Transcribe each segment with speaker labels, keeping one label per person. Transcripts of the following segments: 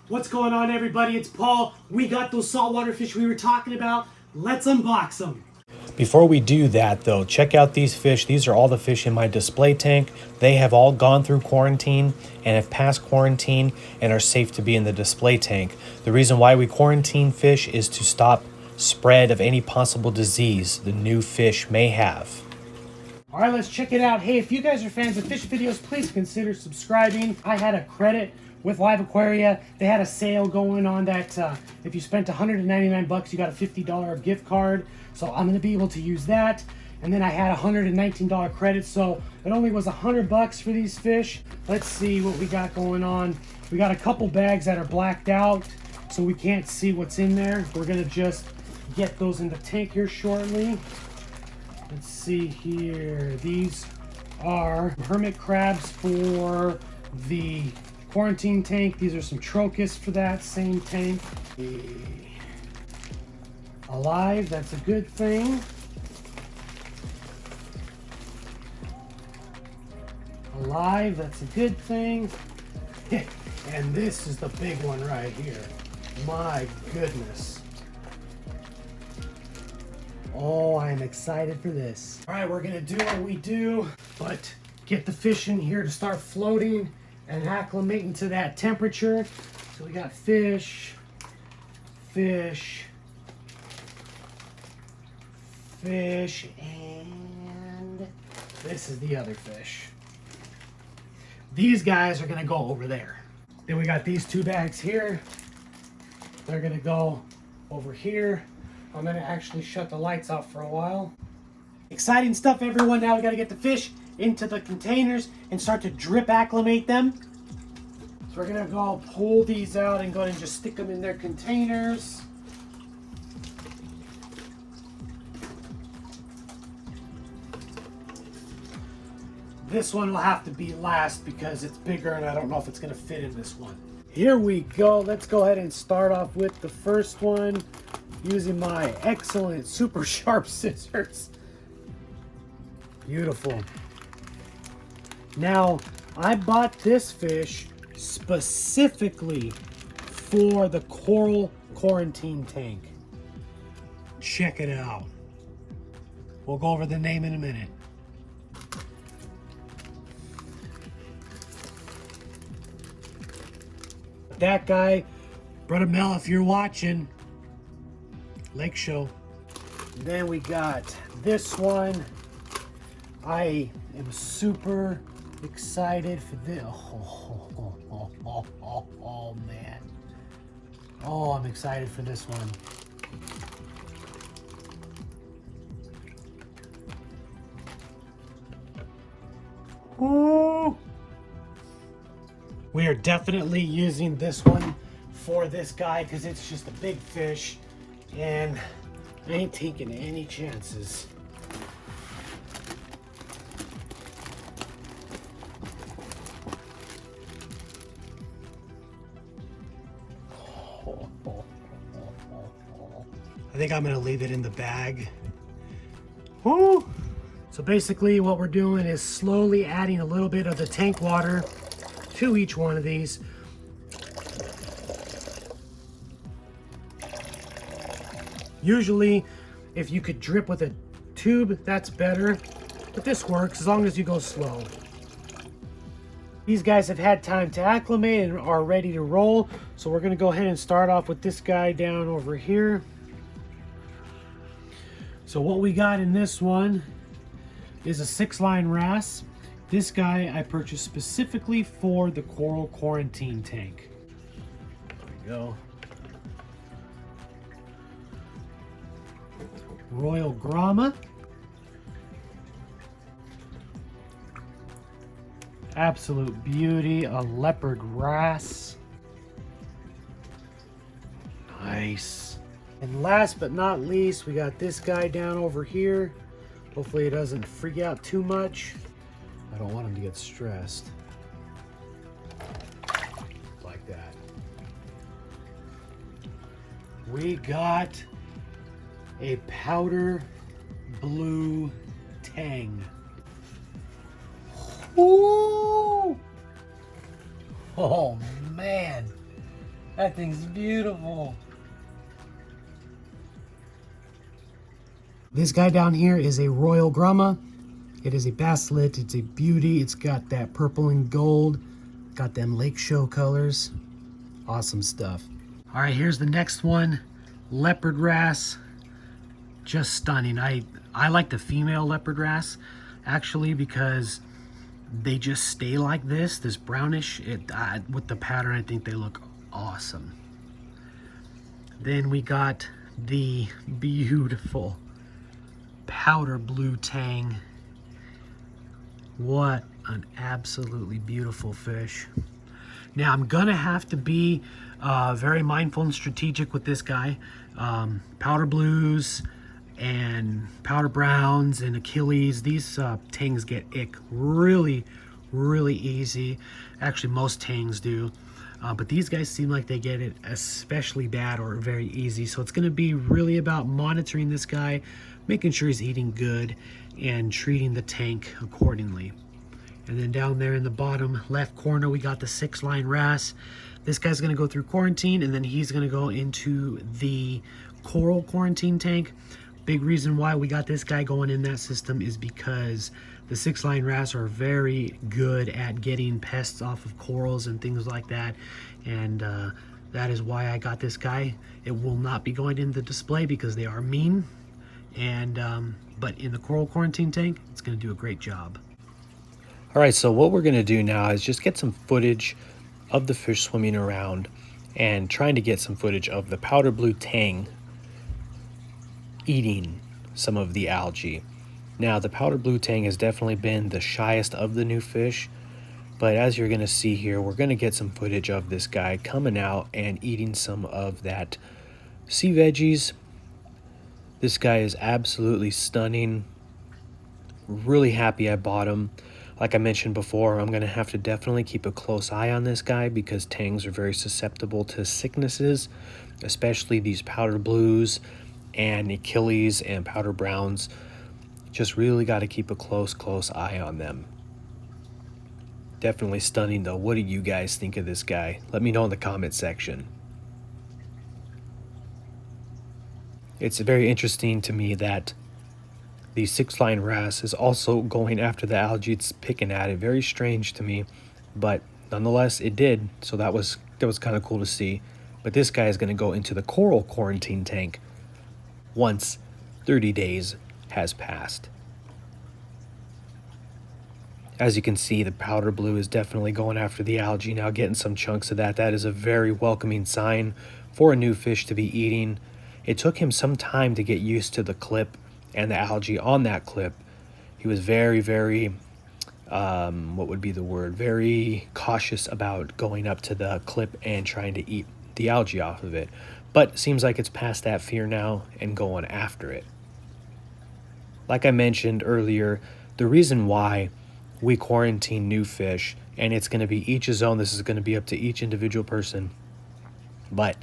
Speaker 1: What's going on, everybody? It's Paul. We got those saltwater fish we were talking about. Let's unbox them.
Speaker 2: Before we do that though, check out these fish. These are all the fish in my display tank. They have all gone through quarantine and have passed quarantine and are safe to be in the display tank. The reason why we quarantine fish is to stop spread of any possible disease the new fish may have.
Speaker 1: All right, let's check it out. Hey, if you guys are fans of fish videos, please consider subscribing. I had a credit with Live Aquaria. They had a sale going on that if you spent $199, you got a $50 gift card. So I'm gonna be able to use that. And then I had $119 credit, so it only was $100 for these fish. Let's see what we got going on. We got a couple bags that are blacked out, so we can't see what's in there. We're gonna just get those in the tank here shortly. Let's see here. These are hermit crabs for the quarantine tank. These are some trochus for that same tank. Alive, that's a good thing. Alive, that's a good thing. And this is the big one right here. My goodness. Oh, I am excited for this. All right, we're gonna do what we do, but get the fish in here to start floating and acclimating to that temperature. So we got fish, fish, fish, and this is the other fish. These guys are gonna go over there. Then we got these two bags here. They're gonna go over here. I'm gonna actually shut the lights off for a while. Exciting stuff, everyone. Now we gotta get the fish into the containers and start to drip acclimate them. So we're gonna go pull these out and go ahead and just stick them in their containers. This one will have to be last because it's bigger and I don't know if it's gonna fit in this one. Here we go. Let's go ahead and start off with the first one using my excellent super sharp scissors. Beautiful. Now, I bought this fish specifically for the coral quarantine tank. Check it out. We'll go over the name in a minute. That guy, Brother Mel, if you're watching, Lake Show. Then we got this one. I am super excited for this. Oh, man. Oh, I'm excited for this one. Ooh. We are definitely using this one for this guy because it's just a big fish and I ain't taking any chances. I think I'm gonna leave it in the bag. Woo! So basically what we're doing is slowly adding a little bit of the tank water to each one of these. Usually, if you could drip with a tube, that's better, but this works as long as you go slow. These guys have had time to acclimate and are ready to roll, so we're gonna go ahead and start off with this guy down over here. So what we got in this one is a 6-line wrasse. This guy I purchased specifically for the coral quarantine tank. There we go. Royal Grama. Absolute beauty, a leopard wrasse. Nice. And last but not least, we got this guy down over here. Hopefully it doesn't freak out too much. I don't want him to get stressed. Like that. We got a powder blue tang. Ooh! Oh man,
Speaker 3: That thing's beautiful.
Speaker 1: This guy down here is a Royal Grumma. It is a basslet. It's a beauty. It's got that purple and gold. Got them lake show colors. Awesome stuff. All right, here's the next one. Leopard wrasse. Just stunning. I like the female leopard wrasse actually because they just stay like this brownish. With the pattern, I think they look awesome. Then we got the beautiful powder blue tang. What an absolutely beautiful fish. Now I'm gonna have to be very mindful and strategic with this guy. Powder blues and powder browns and Achilles, these tangs get ick really easy. Actually, most tangs do. But these guys seem like they get it especially bad or very easy. So it's gonna be really about monitoring this guy, making sure he's eating good and treating the tank accordingly. And then down there in the bottom left corner, we got the 6-line wrasse. This guy's gonna go through quarantine and then he's gonna go into the coral quarantine tank. Big reason why we got this guy going in that system is because the 6-line wrasse are very good at getting pests off of corals and things like that. And that is why I got this guy. It will not be going in the display because they are mean. And but in the coral quarantine tank, it's gonna do a great job.
Speaker 2: All right, so what we're gonna do now is just get some footage of the fish swimming around and trying to get some footage of the powder blue tang eating some of the algae. Now, the powder blue tang has definitely been the shyest of the new fish, but as you're gonna see here, we're gonna get some footage of this guy coming out and eating some of that sea veggies. This guy is absolutely stunning. Really happy I bought him. Like I mentioned before, I'm gonna have to definitely keep a close eye on this guy because tangs are very susceptible to sicknesses, especially these powder blues and Achilles and powder browns. Just really got to keep a close eye on them. Definitely stunning though. What do you guys think of this guy? Let me know in the comment section. It's very interesting to me that the 6-line wrasse is also going after the algae it's picking at it. Very strange to me, but nonetheless it did, so that was kind of cool to see. But this guy is going to go into the coral quarantine tank once 30 days has passed. As you can see, the powder blue is definitely going after the algae now, getting some chunks of that. That is a very welcoming sign for a new fish to be eating. It took him some time to get used to the clip and the algae on that clip. He was very what would be the word? Very cautious about going up to the clip and trying to eat the algae off of it. But it seems like it's past that fear now and going after it. Like I mentioned earlier, the reason why we quarantine new fish, and it's going to be each his own, this is going to be up to each individual person, but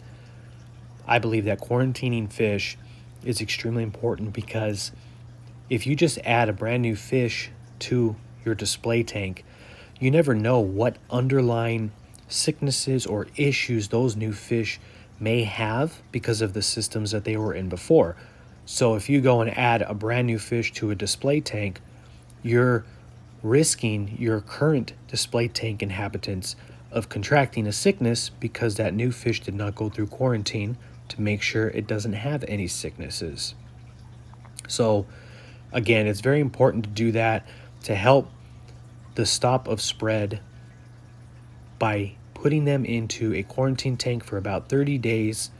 Speaker 2: I believe that quarantining fish is extremely important because if you just add a brand new fish to your display tank, you never know what underlying sicknesses or issues those new fish may have because of the systems that they were in before. So if you go and add a brand new fish to a display tank, you're risking your current display tank inhabitants of contracting a sickness because that new fish did not go through quarantine to make sure it doesn't have any sicknesses. So again, it's very important to do that to help the stop of spread by putting them into a quarantine tank for about 30 days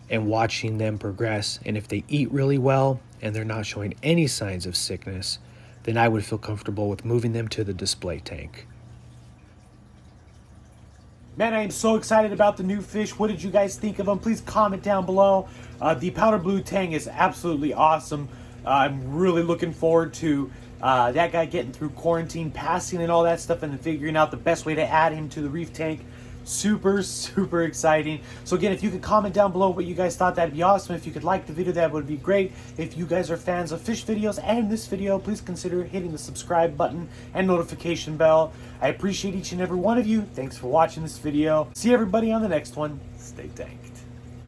Speaker 2: and watching them progress. And if they eat really well and they're not showing any signs of sickness, then I would feel comfortable with moving them to the display tank.
Speaker 1: Man, I am so excited about the new fish. What did you guys think of them? Please comment down below. The powder blue tang is absolutely awesome. I'm really looking forward to that guy getting through quarantine, passing and all that stuff, and then figuring out the best way to add him to the reef tank.
Speaker 2: super, super exciting. So again, if you could comment down below what you guys thought, that'd be awesome. If you could like the video, that would be great. If you guys are fans of fish videos and this video, please consider hitting the subscribe button and notification bell. I appreciate each and every one of you. Thanks for watching this video. See everybody on the next one. Stay tanked.